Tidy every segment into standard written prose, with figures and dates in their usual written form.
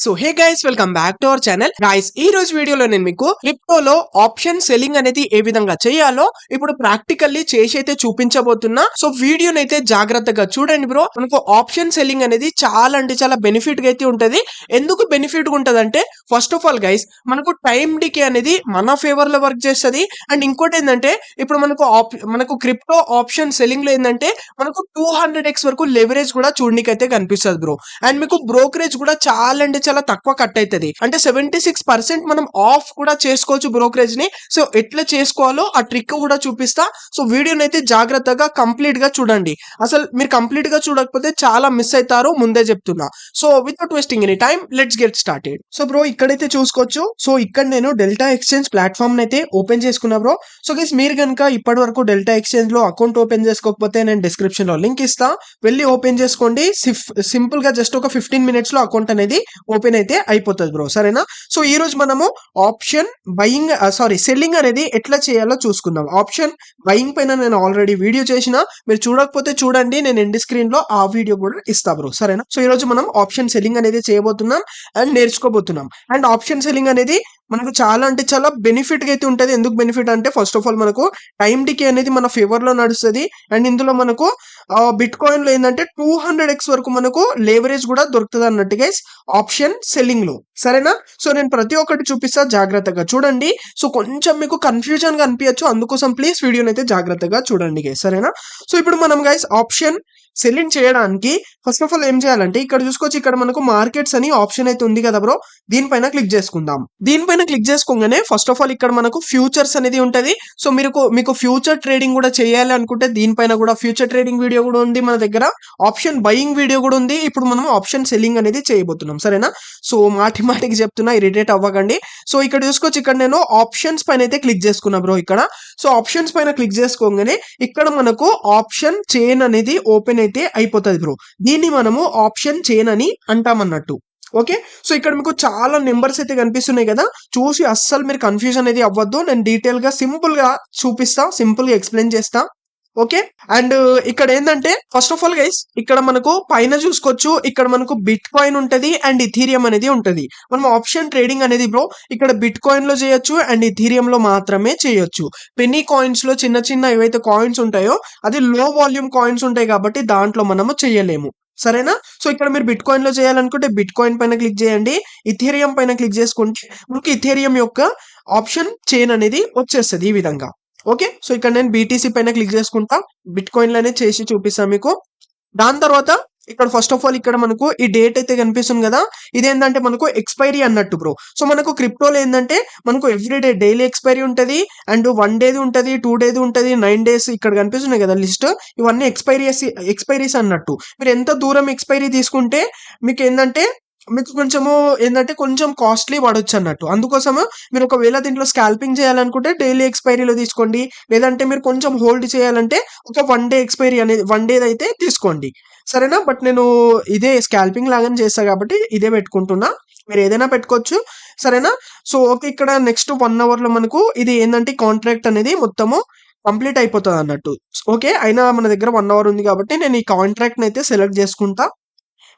So hey guys, welcome back to our channel. Guys, ఈ రోజు వీడియోలో నేను మీకు క్రిప్టోలో ఆప్షన్ సెల్లింగ్ అనేది ఏ విధంగా చేయాలో ఇప్పుడు ప్రాక్టికల్లీ చేసి అయితే చూపించబోతున్నా. సో వీడియోని అయితే జాగ్రత్తగా చూడండి బ్రో. మనకు ఆప్షన్ సెల్లింగ్ అనేది చాలా అంటే చాలా బెనిఫిట్ గా అయితే ఉంటది. ఎందుకు బెనిఫిట్ గా ఉంటదంటే, ఫస్ట్ ఆఫ్ ఆల్ గైస్, మనకు టైం డికే అనేది మన ఫేవర్ లో వర్క్ చేస్తుంది. అండ్ ఇంకోటి ఏంటంటే, ఇప్పుడు మనకు క్రిప్టో ఆప్షన్ సెల్లింగ్ లో ఏంటంటే మనకు 200x వరకు లెవరేజ్ కూడా చూడడానికి అయితే కనిపిస్తుంది బ్రో. అండ్ మీకు బ్రోకరేజ్ కూడా చాలా అంటే చాలా తక్కువ కట్ అవుతుంది. అంటే 76% మనం ఆఫ్ కూడా చేసుకోవచ్చు బ్రోకరేజ్ ని. సో ఎట్లా చేసుకోవాలో ఆ ట్రిక్ కూడా చూపిస్తా. సో వీడియోని అయితే జాగ్రత్తగా కంప్లీట్ గా చూడండి. అసలు మీరు కంప్లీట్ గా చూడకపోతే చాలా మిస్ అవుతారు, ముందే చెప్తున్నా. So without wasting any time, let's get started. So bro, ఇక్కడైతే చూసుకోవచ్చు. సో ఇక్కడ నేను డెల్టా ఎక్స్చేంజ్ ప్లాట్ఫామ్ అయితే ఓపెన్ చేసుకున్నా బ్రో. సో గైస్, మీరు కనుక ఇప్పటి వరకు డెల్టా ఎక్స్చేంజ్ లో అకౌంట్ ఓపెన్ చేసుకోకపోతే నేను డిస్క్రిప్షన్ లో లింక్ ఇస్తా, వెళ్ళి ఓపెన్ చేసుకోండి. సింపుల్ గా జస్ట్ ఒక 15 మినిట్స్ లో అకౌంట్ అనేది ఓపెన్ అయితే అయిపోతుంది బ్రో, సరేనా? సో ఈ రోజు మనము ఆప్షన్ బయింగ్ సెల్లింగ్ అనేది ఎట్లా చేయాలో చూసుకుందాం. ఆప్షన్ బయింగ్ పైన నేను ఆల్రెడీ వీడియో చేసిన, మీరు చూడకపోతే చూడండి, నేను ఎండ్ స్క్రీన్ లో ఆ వీడియో కూడా ఇస్తా బ్రో, సరేనా? సో ఈ రోజు మనం ఆప్షన్ సెల్లింగ్ అనేది చేయబోతున్నాం అండ్ నేర్చుకోబోతున్నాం. అండ్ ఆప్షన్ సెల్లింగ్ అనేది మనకు చాలా అంటే చాలా బెనిఫిట్ గా అయితే ఉంటది. ఎందుకు బెనిఫిట్ అంటే, ఫస్ట్ ఆఫ్ ఆల్ మనకు టైం డికే అనేది మన ఫేవర్ లో నడుస్తుంది. అండ్ ఇందులో మనకు బిట్ కాయిన్ లో ఏంటంటే 200x వరకు మనకు లేవరేజ్ కూడా దొరుకుతుంది అన్నట్టు గైస్ ఆప్షన్ సెల్లింగ్ లో, సరేనా? సో నేను ప్రతి ఒక్కటి చూపిస్తా, జాగ్రత్తగా చూడండి. సో కొంచెం మీకు కన్ఫ్యూజన్ గా అనిపించచ్చు, అందుకోసం ప్లీజ్ వీడియోని అయితే జాగ్రత్తగా చూడండి గైస్, సరేనా? సో ఇప్పుడు మనం గైస్ ఆప్షన్ సెల్లింగ్ చేయడానికి ఫస్ట్ ఆఫ్ ఆల్ ఏం చేయాలంటే, ఇక్కడ చూసుకోవచ్చు, ఇక్కడ మనకు మార్కెట్స్ అని ఆప్షన్ అయితే ఉంది కదా బ్రో. దీనిపైన క్లిక్ చేసుకుందాం. దీనిపైన క్లిక్ చేసుకోగానే ఫస్ట్ ఆఫ్ ఆల్ ఇక్కడ మనకు ఫ్యూచర్స్ అనేది ఉంటది. సో మీకు ఫ్యూచర్ ట్రేడింగ్ కూడా చేయాలి అనుకుంటే దీనిపైన కూడా ఫ్యూచర్ ట్రేడింగ్ వీడియో కూడా ఉంది మన దగ్గర. ఆప్షన్ బయింగ్ వీడియో కూడా ఉంది. ఇప్పుడు మనం ఆప్షన్ సెల్లింగ్ అనేది చేయబోతున్నాం, సరేనా? సో మాటికి చెప్తున్నా, ఇరిటేట్ అవ్వకండి. సో ఇక్కడ చూసుకోవచ్చు, ఇక్కడ నేను ఆప్షన్స్ పైన అయితే క్లిక్ చేసుకున్నా బ్రో ఇక్కడ. సో ఆప్షన్స్ పైన క్లిక్ చేసుకోగానే ఇక్కడ మనకు ఆప్షన్ చైన్ అనేది ఓపెన్ అయితే అయిపోతుంది బ్రో. దీన్ని మనము ఆప్షన్ చైన్ అని అంటామన్నట్టు. ఓకే, సో ఇక్కడ మీకు చాలా నెంబర్స్ అయితే కనిపిస్తున్నాయి కదా, చూసి అస్సలు మీరు కన్ఫ్యూజన్ అనేది అవ్వద్దు. నేను డీటెయిల్ గా సింపుల్ గా చూపిస్తా, సింపుల్ గా ఎక్స్ప్లెయిన్ చేస్తా. ఓకే, అండ్ ఇక్కడ ఏంటంటే, ఫస్ట్ ఆఫ్ ఆల్ గైస్, ఇక్కడ మనకు పైన చూసుకోవచ్చు, ఇక్కడ మనకు బిట్ కాయిన్ ఉంటది అండ్ ఇథీరియం అనేది ఉంటది. మనం ఆప్షన్ ట్రేడింగ్ అనేది బ్రో ఇక్కడ బిట్ కాయిన్ లో చేయొచ్చు అండ్ ఇథీరియం లో మాత్రమే చేయొచ్చు. పెన్నీ కాయిన్స్ లో చిన్న చిన్న ఏవైతే కాయిన్స్ ఉంటాయో అది లో వాల్యూమ్ కాయిన్స్ ఉంటాయి కాబట్టి దాంట్లో మనము చేయలేము, సరేనా? సో ఇక్కడ మీరు బిట్ కాయిన్ లో చేయాలనుకుంటే బిట్ కాయిన్ పైన క్లిక్ చేయండి. ఇథేరియం పైన క్లిక్ చేసుకుంటే మనకి ఇథేరియం యొక్క ఆప్షన్ చైన్ అనేది వచ్చేస్తుంది ఈ విధంగా. ఓకే, సో ఇక్కడ నేను బీటీసీ పైన క్లిక్ చేసుకుంటా, బిట్ కాయిన్ లోనే చేసి చూపిస్తాను మీకు. దాని తర్వాత ఇక్కడ ఫస్ట్ ఆఫ్ ఆల్ ఇక్కడ మనకు ఈ డేట్ అయితే కనిపిస్తుంది కదా, ఇదేంటంటే మనకు ఎక్స్పైరీ అన్నట్టు బ్రో. సో మనకు క్రిప్టోలో ఏంటంటే మనకు ఎవ్రీడే డైలీ ఎక్స్పైరీ ఉంటది అండ్ 1 డేది ఉంటది, 2 డేది ఉంటది, 9 డేస్ ఇక్కడ కనిపిస్తున్నాయి కదా లిస్ట్. ఇవన్నీ ఎక్స్పైరీస్ అన్నట్టు. మీరు ఎంత దూరం ఎక్స్పైరీ తీసుకుంటే మీకు ఏంటంటే మీకు కొంచెం కాస్ట్లీ పడొచ్చు అన్నట్టు. అందుకోసము మీరు ఒకవేళ దీంట్లో స్కాల్పింగ్ చేయాలనుకుంటే డైలీ ఎక్స్పైరీలో తీసుకోండి. లేదంటే మీరు కొంచెం హోల్డ్ చేయాలంటే ఒక 1 డే ఎక్స్పైరీ అనేది 1 డే అయితే తీసుకోండి, సరేనా? బట్ నేను ఇదే స్కాల్పింగ్ లాగానే చేస్తా కాబట్టి ఇదే పెట్టుకుంటున్నా. మీరు ఏదైనా పెట్టుకోవచ్చు, సరేనా? సో ఓకే, ఇక్కడ నెక్స్ట్ 1 అవర్ లో మనకు ఇది ఏంటంటే కాంట్రాక్ట్ అనేది మొత్తము కంప్లీట్ అయిపోతుంది అన్నట్టు. ఓకే, అయినా మన దగ్గర 1 అవర్ ఉంది కాబట్టి నేను ఈ కాంట్రాక్ట్ అయితే సెలెక్ట్ చేసుకుంటా.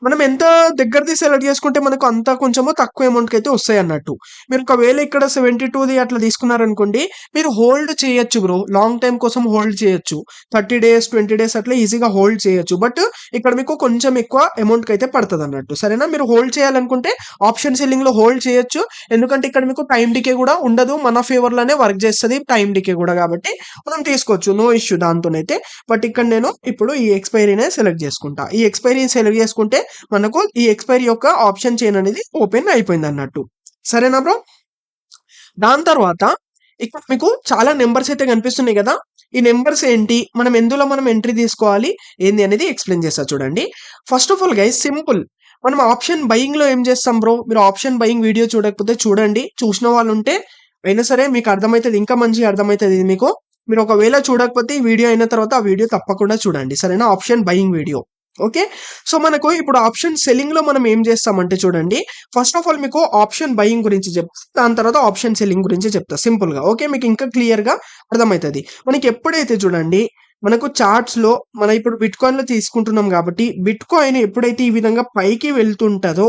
మనం ఎంత దగ్గరది సెలెక్ట్ చేసుకుంటే మనకు అంత కొంచెము తక్కువ అమౌంట్కి అయితే వస్తాయి అన్నట్టు. మీరు ఒకవేళ ఇక్కడ 72ది అట్లా తీసుకున్నారనుకోండి, మీరు హోల్డ్ చేయొచ్చు బ్రో, లాంగ్ టైం కోసం హోల్డ్ చేయొచ్చు. 30 డేస్ 20 డేస్ అట్లా ఈజీగా హోల్డ్ చేయొచ్చు. బట్ ఇక్కడ మీకు కొంచెం ఎక్కువ అమౌంట్కి అయితే పడుతుంది అన్నట్టు, సరేనా? మీరు హోల్డ్ చేయాలనుకుంటే ఆప్షన్ సెల్లింగ్ లో హోల్డ్ చేయొచ్చు. ఎందుకంటే ఇక్కడ మీకు టైం డికే కూడా ఉండదు, మన ఫేవర్ లోనే వర్క్ చేస్తుంది టైం డికే కూడా, కాబట్టి మనం తీసుకోవచ్చు, నో ఇష్యూ దాంతోనైతే. బట్ ఇక్కడ నేను ఇప్పుడు ఈ ఎక్స్పైరీనే సెలెక్ట్ చేసుకుంటా. ఈ ఎక్స్పైరీ సెలెక్ట్ చేసుకుంటే మనకు ఈ ఎక్స్పైరీ యొక్క ఆప్షన్ చైన్ అనేది ఓపెన్ అయిపోయింది అన్నట్టు, సరేనా బ్రో? దాని తర్వాత ఇక్కడ మీకు చాలా నెంబర్స్ అయితే కనిపిస్తున్నాయి కదా, ఈ నెంబర్స్ ఏంటి, మనం ఎంట్రీ తీసుకోవాలి ఏంది అనేది ఎక్స్ప్లెయిన్ చేస్తా చూడండి. First of all guys, simple. మనం ఆప్షన్ బయింగ్ లో ఏం చేస్తాం బ్రో, మీరు ఆప్షన్ బయింగ్ వీడియో చూడకపోతే చూడండి, చూసిన వాళ్ళు ఉంటే అయినా సరే మీకు అర్థమవుతుంది, ఇంకా మంచిగా అర్థమవుతుంది ఇది మీకు. మీరు ఒకవేళ చూడకపోతే ఈ వీడియో అయిన తర్వాత ఆ వీడియో తప్పకుండా చూడండి, సరేనా? Option buying video. Okay, so మనకు ఇప్పుడు ఆప్షన్ సెల్లింగ్ లో మనం ఏం చేస్తామంటే చూడండి, ఫస్ట్ ఆఫ్ ఆల్ మీకు ఆప్షన్ బయింగ్ గురించి చెప్తా, దాని తర్వాత ఆప్షన్ సెల్లింగ్ గురించి చెప్తా సింపుల్ గా. ఓకే, మీకు ఇంకా క్లియర్ గా అర్థమవుతుంది. మనకి ఎప్పుడైతే చూడండి మనకు చార్ట్స్ లో ఇప్పుడు బిట్ కాయిన్ లో తీసుకుంటున్నాం కాబట్టి, బిట్ కాయిన్ ఎప్పుడైతే ఈ విధంగా పైకి వెళ్తుంటదో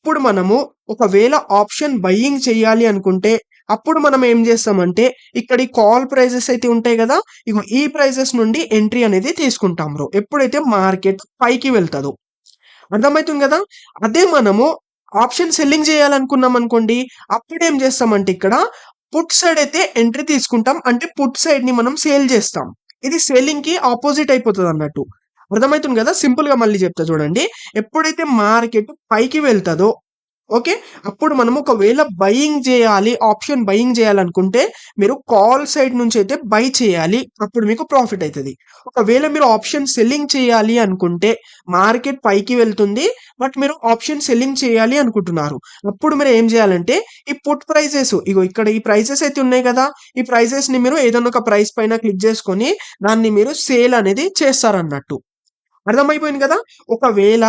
అప్పుడు మనము ఒకవేళ ఆప్షన్ బయింగ్ చేయాలి అనుకుంటే అప్పుడు మనం ఏం చేస్తామంటే ఇక్కడ ఈ కాల్ ప్రైజెస్ అయితే ఉంటాయి కదా, ఇగో ఈ ప్రైజెస్ నుండి ఎంట్రీ అనేది తీసుకుంటాం బ్రో, ఎప్పుడైతే మార్కెట్ పైకి వెళ్తుందో. అర్థమవుతుంది కదా. అదే మనము ఆప్షన్ సెల్లింగ్ చేయాలనుకున్నాం అనుకోండి, అప్పుడు ఏం చేస్తామంటే ఇక్కడ పుట్ సైడ్ అయితే ఎంట్రీ తీసుకుంటాం, అంటే పుట్ సైడ్ ని మనం సేల్ చేస్తాం. ఇది సెల్లింగ్ కి ఆపోజిట్ అయిపోతుంది అన్నట్టు. అర్థమవుతుంది కదా. సింపుల్ గా మళ్ళీ చెప్తా చూడండి. ఎప్పుడైతే మార్కెట్ పైకి వెళ్తుందో ఓకే, అప్పుడు మనం ఒకవేళ బయింగ్ చేయాలి, ఆప్షన్ బయింగ్ చేయాలనుకుంటే మీరు కాల్ సైడ్ నుంచి అయితే బై చేయాలి, అప్పుడు మీకు ప్రాఫిట్ అవుతుంది. ఒకవేళ మీరు ఆప్షన్ సెల్లింగ్ చేయాలి అనుకుంటే మార్కెట్ పైకి వెళ్తుంది, బట్ మీరు ఆప్షన్ సెల్లింగ్ చేయాలి అనుకుంటున్నారు, అప్పుడు మీరు ఏం చేయాలంటే ఈ పుట్ ప్రైజెస్, ఇగో ఇక్కడ ఈ ప్రైజెస్ అయితే ఉన్నాయి కదా, ఈ ప్రైజెస్ ని మీరు ఏదైనా ఒక ప్రైస్ పైన క్లిక్ చేసుకొని దాన్ని మీరు సేల్ అనేది చేస్తారన్నట్టు. అర్థమైపోయింది కదా. ఒకవేళ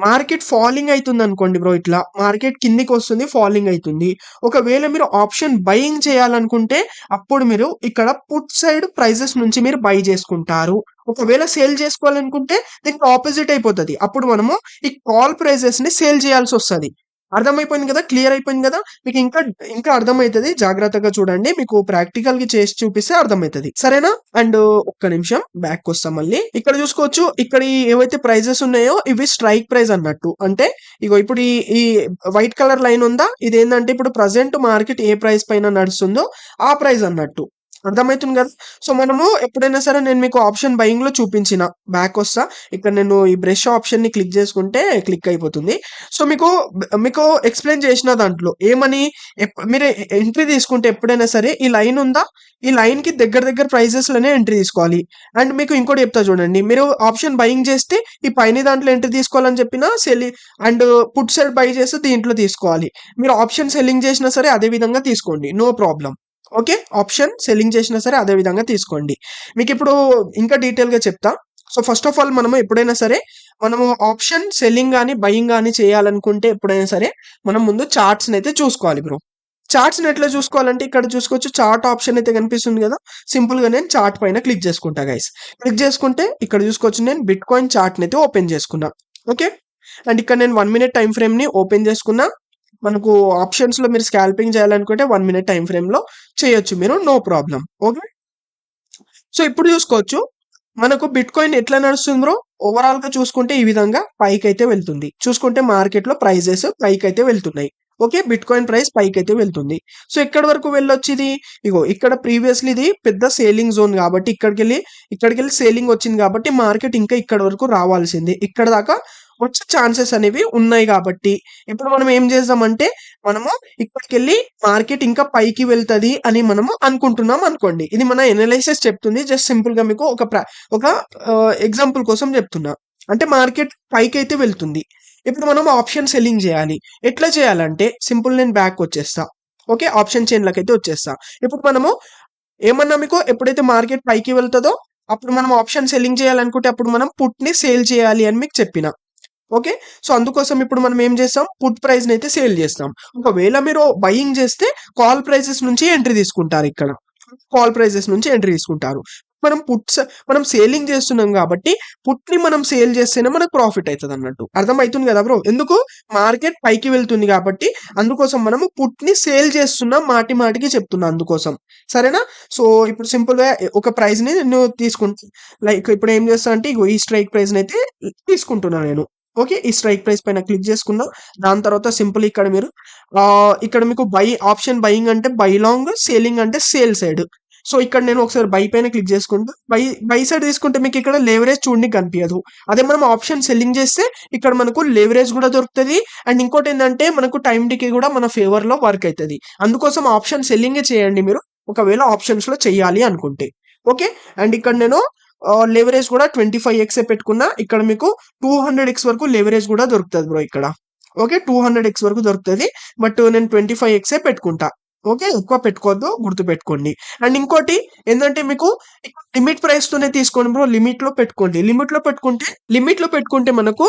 మార్కెట్ ఫాలింగ్ అవుతుంది అనుకోండి బ్రో, ఇట్లా మార్కెట్ కిందికి వస్తుంది, ఫాలింగ్ అవుతుంది, ఒకవేళ మీరు ఆప్షన్ బయింగ్ చేయాలనుకుంటే అప్పుడు మీరు ఇక్కడ పుట్ సైడ్ ప్రైజెస్ నుంచి మీరు బై చేసుకుంటారు. ఒకవేళ సేల్ చేసుకోవాలనుకుంటే దీనికి ఆపోజిట్ అయిపోతుంది, అప్పుడు మనము ఈ కాల్ ప్రైజెస్ ని సేల్ చేయాల్సి వస్తుంది. అర్థమైపోయింది కదా, క్లియర్ అయిపోయింది కదా. మీకు ఇంకా ఇంకా అర్థమవుతుంది, జాగ్రత్తగా చూడండి, మీకు ప్రాక్టికల్ గా చేసి చూపిస్తే అర్థమవుతుంది, సరేనా. అండ్ ఒక్క నిమిషం బ్యాక్ వస్తాం మళ్ళీ. ఇక్కడ చూసుకోవచ్చు, ఇక్కడ ఏవైతే ప్రైజెస్ ఉన్నాయో ఇవి స్ట్రైక్ ప్రైస్ అన్నట్టు. అంటే ఇగో ఇప్పుడు ఈ వైట్ కలర్ లైన్ ఉందా, ఇది ఏంటంటే ఇప్పుడు ప్రజెంట్ మార్కెట్ ఏ ప్రైస్ పైన నడుస్తుందో ఆ ప్రైస్ అన్నట్టు. అర్థమవుతుంది కదా. సో మనము ఎప్పుడైనా సరే నేను మీకు ఆప్షన్ బయింగ్ లో చూపించిన, బ్యాక్ వస్తా, ఇక్కడ నేను ఈ బ్రష్ ఆప్షన్ ని క్లిక్ చేసుకుంటే క్లిక్ అయిపోతుంది. సో మీకు ఎక్స్ప్లెయిన్ చేసిన దాంట్లో ఏమని, మీరు ఎంట్రీ తీసుకుంటే ఎప్పుడైనా సరే ఈ లైన్ ఉందా, ఈ లైన్ కి దగ్గర దగ్గర ప్రైజెస్ లోనే ఎంట్రీ తీసుకోవాలి. అండ్ మీకు ఇంకోటి చెప్తా చూడండి, మీరు ఆప్షన్ బయింగ్ చేస్తే ఈ పైన దాంట్లో ఎంట్రీ తీసుకోవాలని చెప్పిన అండ్ పుట్ సైడ్ బై చేస్తే దీంట్లో తీసుకోవాలి. మీరు ఆప్షన్ సెల్లింగ్ చేసినా సరే అదే విధంగా తీసుకోండి, no problem. Okay, option selling చేసినా సరే అదే విధంగా తీసుకోండి. మీకు ఇప్పుడు ఇంకా డీటెయిల్ గా చెప్తా. సో ఫస్ట్ ఆఫ్ ఆల్ మనము ఎప్పుడైనా సరే మనము ఆప్షన్ సెల్లింగ్ కానీ బయింగ్ కానీ చేయాలనుకుంటే ఎప్పుడైనా సరే మనం ముందు చార్ట్స్ అయితే చూసుకోవాలి బ్రో. చార్ట్స్ ఎట్లా చూసుకోవాలంటే ఇక్కడ చూసుకోవచ్చు, చార్ట్ ఆప్షన్ అయితే కనిపిస్తుంది కదా, సింపుల్ గా నేను చార్ట్ పైన క్లిక్ చేసుకుంటా గైస్. క్లిక్ చేసుకుంటే ఇక్కడ చూసుకోవచ్చు, నేను బిట్ కాయిన్ చార్ట్ అయితే ఓపెన్ చేసుకున్నా. ఓకే, అండ్ ఇక్కడ నేను 1 minute టైం ఫ్రేమ్ ని ఓపెన్ చేసుకున్నా. మనకు ఆప్షన్స్ లో మీరు స్కాల్పింగ్ చేయాలనుకుంటే 1 minute టైం ఫ్రేమ్ లో చేయొచ్చు మీరు, నో ప్రాబ్లం. ఓకే, సో ఇప్పుడు చూసుకోవచ్చు మనకు బిట్ కాయిన్ ఎట్లా నడుస్తుంది బ్రో. ఓవరాల్ గా చూసుకుంటే ఈ విధంగా పైకి అయితే వెళ్తుంది. చూసుకుంటే మార్కెట్ లో ప్రైజెస్ పైకి అయితే వెళ్తున్నాయి. ఓకే, బిట్ కాయిన్ ప్రైస్ పైకి అయితే వెళ్తుంది. సో ఎక్కడి వరకు వెళ్ళొచ్చు ఇది, ఇగో ఇక్కడ ప్రీవియస్లీ ఇది పెద్ద సేలింగ్ జోన్ కాబట్టి ఇక్కడికి వెళ్ళి సేలింగ్ వచ్చింది కాబట్టి మార్కెట్ ఇంకా ఇక్కడ వరకు రావాల్సింది, ఇక్కడ దాకా వచ్చే ఛాన్సెస్ అనేవి ఉన్నాయి. కాబట్టి ఇప్పుడు మనం ఏం చేద్దామంటే మనము ఇక్కడికి వెళ్ళి మార్కెట్ ఇంకా పైకి వెళ్తది అని మనము అనుకుంటున్నాం అనుకోండి, ఇది మన ఎనలైసిస్ చెప్తుంది. జస్ట్ సింపుల్ గా మీకు ఒక ఎగ్జాంపుల్ కోసం చెప్తున్నా. అంటే మార్కెట్ పైకి అయితే వెళ్తుంది, ఇప్పుడు మనం ఆప్షన్ సెల్లింగ్ చేయాలి. ఎట్లా చేయాలంటే సింపుల్, నేను బ్యాక్ వచ్చేస్తా. ఓకే, ఆప్షన్ చైన్లకు అయితే వచ్చేస్తా. ఇప్పుడు మనము ఏమన్నా మీకు ఎప్పుడైతే మార్కెట్ పైకి వెళ్తుందో అప్పుడు మనం ఆప్షన్ సెల్లింగ్ చేయాలనుకుంటే అప్పుడు మనం పుట్ ని సేల్ చేయాలి అని మీకు చెప్పిన. ఓకే, సో అందుకోసం ఇప్పుడు మనం ఏం చేస్తాం, పుట్ ప్రైస్ ని అయితే సేల్ చేస్తాం. ఒకవేళ మీరు బయింగ్ చేస్తే కాల్ ప్రైసెస్ నుంచి ఎంట్రీ తీసుకుంటారు. ఇక్కడ కాల్ ప్రైసెస్ నుంచి ఎంట్రీ తీసుకుంటారు. మనం సేలింగ్ చేస్తున్నాం కాబట్టి పుట్ ని మనం సేల్ చేస్తేనే మనకు ప్రాఫిట్ అవుతుంది అన్నట్టు. అర్థమవుతుంది కదా బ్రో, ఎందుకు మార్కెట్ పైకి వెళ్తుంది కాబట్టి అందుకోసం మనము పుట్ ని సేల్ చేస్తున్నాం, మాటి మాటికి చెప్తున్నా అందుకోసం, సరేనా. సో ఇప్పుడు సింపుల్ గా ఒక ప్రైస్ ని నేను తీసుకుంటా, లైక్ ఇప్పుడు ఏం చేస్తా అంటే ఈ స్ట్రైక్ ప్రైస్ ని అయితే తీసుకుంటున్నా నేను. ఓకే, ఈ స్ట్రైక్ ప్రైస్ పైన క్లిక్ చేసుకున్నా. దాని తర్వాత సింపుల్ ఇక్కడ మీరు ఇక్కడ మీకు ఆప్షన్ బయింగ్ అంటే బై లాంగ్, సేలింగ్ అంటే సేల్ సైడ్. సో ఇక్కడ నేను ఒకసారి బై పైన క్లిక్ చేసుకుంటూ బై సైడ్ తీసుకుంటే మీకు ఇక్కడ లేవరేజ్ చూడడానికి కనిపించదు. అదే మనం ఆప్షన్ సెల్లింగ్ చేస్తే ఇక్కడ మనకు లేవరేజ్ కూడా దొరుకుతుంది. అండ్ ఇంకోటి ఏంటంటే మనకు టైం డికే కూడా మన ఫేవర్ లో వర్క్ అవుతుంది. అందుకోసం ఆప్షన్ సెల్లింగే చేయండి మీరు ఒకవేళ ఆప్షన్స్ లో చెయ్యాలి అనుకుంటే. ఓకే, అండ్ ఇక్కడ నేను లెవరేజ్ కూడా 25x పెట్టుకున్నా. ఇక్కడ మీకు 200x వరకు లెవరేజ్ కూడా దొరుకుతుంది బ్రో ఇక్కడ. ఓకే, 200x వరకు దొరుకుతుంది, బట్ నేను 25x పెట్టుకుంటా. ఓకే, ఎక్కువ పెట్టుకోవద్దు, గుర్తు పెట్టుకోండి. అండ్ ఇంకోటి ఏంటంటే మీకు లిమిట్ ప్రైస్ తోనే తీసుకోండి బ్రో, లిమిట్ లో పెట్టుకుంటే మనకు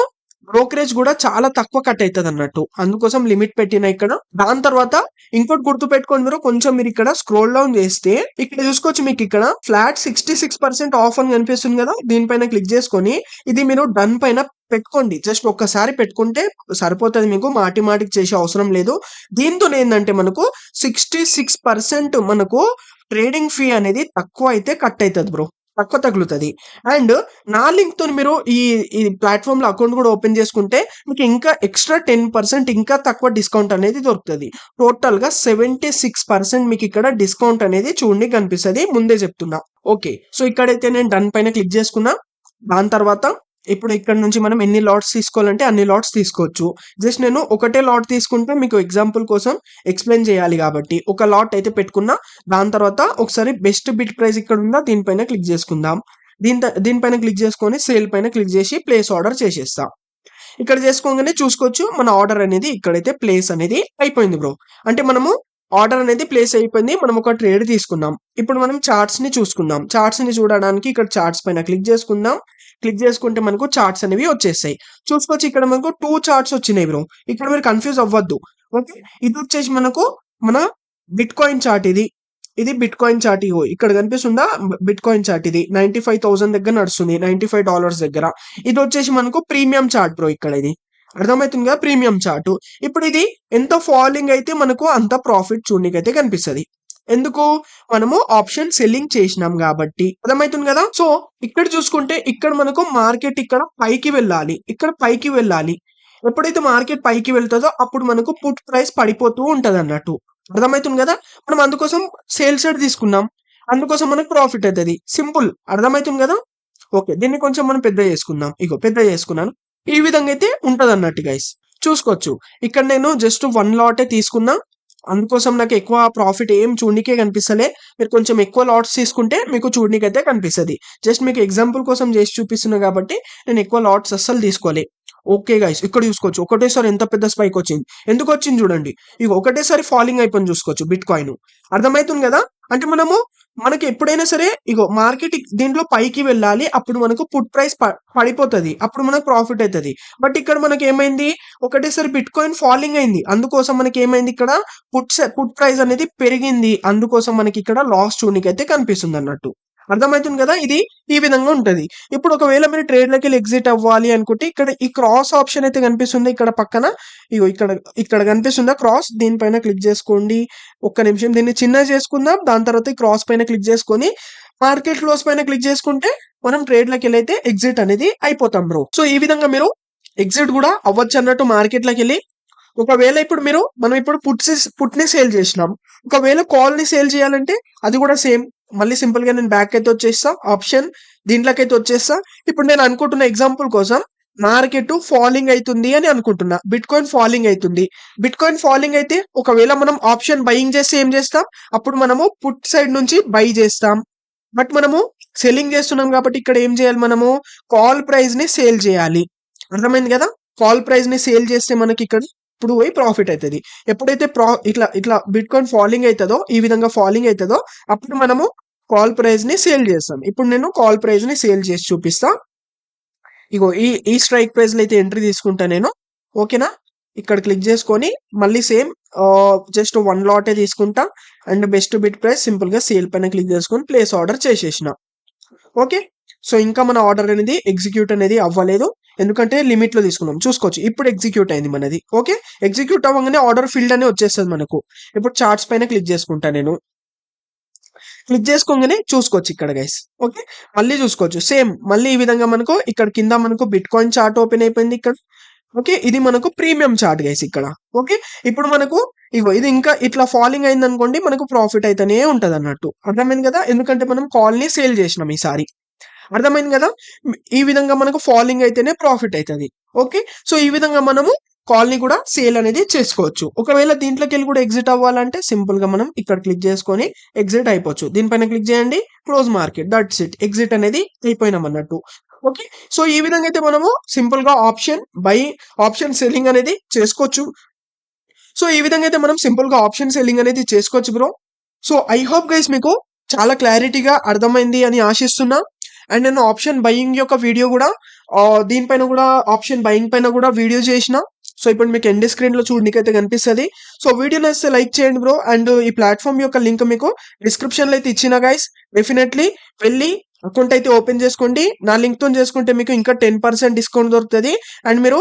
బ్రోకరేజ్ కూడా చాలా తక్కువ కట్ అవుతుంది అన్నట్టు. అందుకోసం లిమిట్ పెట్టిన ఇక్కడ. దాని తర్వాత ఇంకోటి గుర్తు పెట్టుకోండి మీరు, కొంచెం మీరు ఇక్కడ స్క్రోల్ డౌన్ చేస్తే ఇక్కడ చూసుకోవచ్చు, మీకు ఇక్కడ ఫ్లాట్ 66% ఆఫ్ అని కనిపిస్తుంది కదా, దీనిపైన క్లిక్ చేసుకొని ఇది మీరు డన్ పైన పెట్టుకోండి. జస్ట్ ఒక్కసారి పెట్టుకుంటే సరిపోతది మీకు. మాటి మాటికి చేసే అవసరం లేదు. దీంతోనేందంటే మనకు 66% మనకు ట్రేడింగ్ ఫీ అనేది తక్కువ అయితే కట్ అయితది బ్రో. తక్కువ తగులుతది. అండ్ నా లింక్‌తోని మీరు ఈ ప్లాట్‌ఫార్మ్‌లో అకౌంట్ గూడా ఓపెన్ చేసుకుంటే మీకు ఇంకా ఎక్స్‌ట్రా 10% ఇంకా తక్కువ డిస్కౌంట్ అనేది దొరుకుతది. టోటల్‌గా 76% మీకిక్కడ డిస్కౌంట్ అనేది చూడండి కనిపిస్తది. ముందే చెప్తున్నా. ఓకే. సో, ఇక్కడైతే నేను డన్ పైన క్లిక్ చేసుకున్నా. దాని తర్వాత ఇప్పుడు ఇక్కడ నుంచి మనం ఎన్ని లాట్స్ తీసుకోవాలంటే అన్ని లాట్స్ తీసుకోవచ్చు. జస్ట్ నేను ఒకటే లాట్ తీసుకుంటే మీకు ఎగ్జాంపుల్ కోసం ఎక్స్‌ప్లెయిన్ చేయాలి కాబట్టి ఒక లాట్ అయితే పెట్టుకున్నా. దాని తర్వాత ఒకసారి బెస్ట్ బిడ్ ప్రైస్ ఇక్కడుందా దీనిపైన క్లిక్ చేసుకుందాం. దీనిపైన క్లిక్ చేసుకొని సేల్ పైన క్లిక్ చేసి ప్లేస్ ఆర్డర్ చేసేస్తా. ఇక్కడ చేసుకోగానే చూసుకోవచ్చు మన ఆర్డర్ అనేది ఇక్కడైతే ప్లేస్ అనేది అయిపోయింది బ్రో. అంటే మనము ఆర్డర్ అనేది ప్లేస్ అయిపోయింది. మనం ఒక ట్రేడ్ తీసుకున్నాం. ఇప్పుడు మనం చార్ట్స్‌ని చూసుకుందాం. చార్ట్స్‌ని చూడడానికి ఇక్కడ చార్ట్స్ పైన క్లిక్ చేసుకుందాం. క్లిక్ చేసుకుంటే మనకు చార్ట్స్ అనేవి వచ్చేస్తాయి. చూసుకోవచ్చు ఇక్కడ మనకు 2 చార్ట్స్ వచ్చినాయి బ్రో. ఇక్కడ మీరు కన్‌ఫ్యూజ్ అవ్వద్దు. ఓకే. ఇదొచ్చేసి మనకు మన బిట్‌కాయిన్ చార్ట్ ఇది. ఇది బిట్‌కాయిన్ చార్ట్ ఇగో ఇక్కడ కనిపిస్తుందా? బిట్‌కాయిన్ చార్ట్ ఇది. 95,000 దగ్గర నడుస్తుంది. $95 దగ్గర. ఇదొచ్చేసి మనకు ప్రీమియం చార్ట్ బ్రో ఇక్కడ ఇది. అర్థమైతుంది కదా! Premium chart. ఇప్పుడు ఇది ఎంత ఫాలింగ్ అయితే మనకు అంత ప్రాఫిట్ చూడనీకైతే కనిపిస్తది. ఎందుకు? మనము ఆప్షన్ సెల్లింగ్ చేసినాం గాబట్టి. అర్థమైతుంది గదా! సో, ఇక్కడ చూసుకుంటే ఇక్కడ మనకు మార్కెట్ ఇక్కడ పైకి వెళ్ళాలి. ఇక్కడ పైకి వెళ్ళాలి. ఎప్పుడైతే మార్కెట్ పైకి వెళ్తదో అప్పుడు మనకు పుట్ ప్రైస్ పడిపోతూ ఉంటదన్నట్టు. అర్థమైతుంది గదా! మనం అందుకోసం సేల్ సైడ్ తీసుకున్నాం. అందుకోసం మనకు ప్రాఫిట్ అయితది. సింపుల్. అర్థమైతుంది గదా! ఓకే. దీన్ని కొంచెం మనం పెద్దగా చేసుకుందాం. ఇగో పెద్దగా చేసుకున్నాను. ఈ విధంగా అయితే ఉంటదన్నట్టు గైస్. చూసుకోవచ్చు. ఇక్కడ నేను జస్ట్ 1 లాటే తీసుకున్నా. అందుకోసం నాకు ఎక్కువ ప్రాఫిట్ ఏం చూడనీకే కనిపిస్తలే. మీరు కొంచెం ఎక్కువ లాట్స్ తీసుకుంటే మీకు చూడనీకైతే కనిపిస్తది. జస్ట్ మీకు ఎగ్జాంపుల్ కోసం చేసి చూపిస్తున్నా కాబట్టి నేను ఎక్కువ లాట్స్ అస్సలు తీసుకోలే. Okay guys. ఇక్కడ చూసుకోవచ్చు. ఒకటేసారి ఎంత పెద్ద స్పైక్ వచ్చింది. ఎందుకొచ్చింది చూడండి. ఇగో ఒకటేసారి ఫాలింగ్ అయిపోయింది చూసుకోవచ్చు బిట్‌కాయిన్. అర్థమైతుంది గదా! అంటే మనకి ఎప్పుడైనా సరే ఇగో మార్కెట్ దీంట్లో పైకి వెళ్ళాలి. అప్పుడు మనకు పుట్ ప్రైస్ పడిపోతది. అప్పుడు మనకు ప్రాఫిట్ అయితది. బట్ ఇక్కడ మనకేమైంది? ఒకటేసారి బిట్‌కాయిన్ ఫాలింగ్ అయింది. అందుకోసం మనకేమైంది ఇక్కడ పుట్ ప్రైస్ అనేది పెరిగింది. అందుకోసం మనకిక్కడ లాస్ చూడనీకైతే కనిపిస్తుందన్నట్టు. అర్థమైతుంది గదా! ఇది ఈ విధంగా ఉంటది. ఇప్పుడు ఒకవేళ మీరు ట్రేడ్‌లోకెళ్ళి ఎగ్జిట్ అవ్వాలి అనుకుంటే ఇక్కడ ఈ క్రాస్ ఆప్షన్ అయితే కనిపిస్తుంది ఇక్కడ పక్కన. ఇగో ఇక్కడ కనిపిస్తుందా క్రాస్? దీనిపైన క్లిక్ చేసుకోండి. ఒక్క నిమిషం దీన్ని చిన్నగా చేసుకుందాం. దాని తర్వాత ఈ క్రాస్ పైన క్లిక్ చేసుకొని మార్కెట్ క్లోజ్ పైన క్లిక్ చేసుకుంటే మనం ట్రేడ్‌లోకెళ్ళైతే ఎగ్జిట్ అనేది అయిపోతాం బ్రో. సో, ఈ విధంగా మీరు ఎగ్జిట్ గూడా అవ్వచ్చన్నట్టు మార్కెట్‌లోకెళ్ళి. ఒకవేళ మనం ఇప్పుడు పుట్‌ని సేల్ చేసినాం. ఒకవేళ కాల్‌ని సేల్ చేయాలంటే అది గూడా సేమ్. మళ్ళీ సింపుల్‌గా నేను బ్యాక్ అయితే వచ్చేస్తా. ఆప్షన్ దీంట్లోకైతే వచ్చేస్తా. ఇప్పుడు నేను అనుకుంటున్న ఎగ్జాంపుల్ కోసం మార్కెట్ ఫాలింగ్ అయితుంది అని అనుకుంటున్నా. బిట్‌కాయిన్ ఫాలింగ్ అయితుంది. బిట్‌కాయిన్ ఫాలింగ్ అయితే ఒకవేళ మనం ఆప్షన్ బయింగ్ చేస్తే ఏం చేస్తాం? అప్పుడు మనము పుట్ సైడ్ నుంచి బై చేస్తాం. బట్ మనము సెల్లింగ్ చేస్తున్నాం కాబట్టి ఇక్కడ ఏం చేయాలి మనము? కాల్ ప్రైస్‌ని సేల్ చేయాలి. అర్థమైంది గదా! కాల్ ప్రైస్‌ని సేల్ చేస్తే మనకిక్కడ ఇప్పుడు పోయి ప్రాఫిట్ అయితది. ఎప్పుడైతే ఇట్లా బిట్‌కాయిన్ ఫాలింగ్ అయితదో, ఈ విధంగా ఫాలింగ్ అయితదో అప్పుడు మనము కాల్ ప్రైస్‌ని సేల్ చేస్తాం. ఇప్పుడు నేను కాల్ ప్రైస్‌ని సేల్ చేసి చూపిస్తా. ఇగో ఈ స్ట్రైక్ ప్రైస్‌లో అయితే ఎంట్రీ తీసుకుంటా నేను. ఓకేనా? ఇక్కడ క్లిక్ చేసుకొని మళ్ళీ సేమ్ జస్ట్ 1 లాటే తీసుకుంటా. అండ్ బెస్ట్ బిడ్ ప్రైస్ సింపుల్‌గా సేల్ పైన క్లిక్ చేసుకొని ప్లేస్ ఆర్డర్ చేసేసిన. ఓకే. సో, ఇంకా మన ఆర్డర్ అనేది ఎగ్జిక్యూట్ అనేది అవ్వలేదు. ఎందుకంటే లిమిట్‌లో తీసుకున్నాం. చూసుకోవచ్చు. ఇప్పుడు ఎగ్జిక్యూట్ అయింది మనది. ఓకే. ఎగ్జిక్యూట్ అవ్వంగానే ఆర్డర్ ఫిల్డ్ అని వచ్చేస్తది మనకు. ఇప్పుడు చార్ట్స్ పైన క్లిక్ చేసుకుంటా నేను. క్లిక్ చేసుకోగానే చూసుకోవచ్చు ఇక్కడ గైస్. ఓకే. మళ్ళీ చూసుకోవచ్చు. సేమ్ మళ్ళీ ఈ విధంగా మనకు ఇక్కడ కింద మనకు బిట్‌కాయిన్ చార్ట్ ఓపెన్ అయిపోయింది ఇక్కడ. ఓకే. ఇది మనకు ప్రీమియం చార్ట్ గైస్ ఇక్కడ. ఓకే. ఇప్పుడు మనకు ఇగో ఇది ఇంకా ఇట్లా ఫాలింగ్ అయిందనుకోండి మనకు ప్రాఫిట్ అయితేనే ఉంటదన్నట్టు. అర్థమైంది గదా! ఎందుకంటే మనం కాల్‌ని సేల్ చేసినాం ఈసారి. అర్థమైంది గదా! ఈ విధంగా మనకు ఫాలింగ్ అయితేనే ప్రాఫిట్ అయితది. ఓకే. సో, ఈ విధంగా మనము కాల్‌ని కూడా సేల్ అనేది చేసుకోవచ్చు. ఒకవేళ దీంట్లోకెళ్ళి కూడా ఎగ్జిట్ అవ్వాలంటే సింపుల్‌గా మనం ఇక్కడ క్లిక్ చేసుకొని ఎగ్జిట్ అయిపోవచ్చు. దీనిపైన క్లిక్ చేయండి. Close market. That's it. Exit అనేది అయిపోయినామన్నట్టు. ఓకే. సో, ఈ విధంగా అయితే మనము సింపుల్‌గా ఆప్షన్ సెల్లింగ్ అనేది చేసుకోవచ్చు. సో, ఈ విధంగా అయితే మనం సింపుల్‌గా ఆప్షన్ సెల్లింగ్ అనేది చేసుకోవచ్చు bro. So, I hope guys మీకు చాలా క్లారిటీగా అర్థమైంది అని ఆశిస్తున్నా. అండ్ నేను ఆప్షన్ బయింగ్ యొక్క వీడియో గూడా దీనిపైన గూడా ఆప్షన్ బయింగ్ పైన గూడా వీడియో చేసిన. సో, ఇప్పుడు మీకు ఎండ్ స్క్రీన్‌లో చూడనీకైతే కనిపిస్తది. సో, వీడియో నచ్చితే లైక్ చేయండి బ్రో. అండ్ ఈ ప్లాట్‌ఫార్మ్ యొక్క లింక్ మీకు డిస్క్రిప్షన్‌లో అయితే ఇచ్చిన గైస్. డెఫినెట్‌లీ వెళ్లి అకౌంట్ అయితే ఓపెన్ చేసుకోండి. నా లింక్ తో చేసుకుంటే మీకు ఇంకా 10% డిస్కౌంట్ దొరుకుతుంది. అండ్ మీరు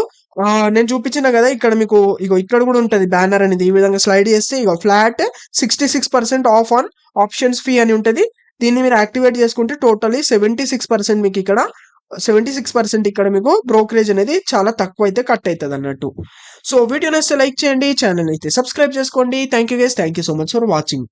నేను చూపించిన కదా ఇక్కడ మీకు ఇగో ఇక్కడ కూడా ఉంటది బ్యానర్ అనేది. ఈ విధంగా స్లైడ్ చేస్తే ఇగో flat 66% off on options fee అని ఉంటది. దీన్ని మీరు యాక్టివేట్ చేసుకుంటే టోటలీ 76% మీకు ఇక్కడ 76% ఇక్కడ మీకు బ్రోకరేజ్ అనేది చాలా తక్కువ అయితే కట్ అవుతుంది అన్నట్టు. సో వీడియో నచ్చితే లైక్ చేయండి, ఛానల్ అయితే సబ్స్క్రైబ్ చేసుకోండి. Thank you guys, thank you so much for watching.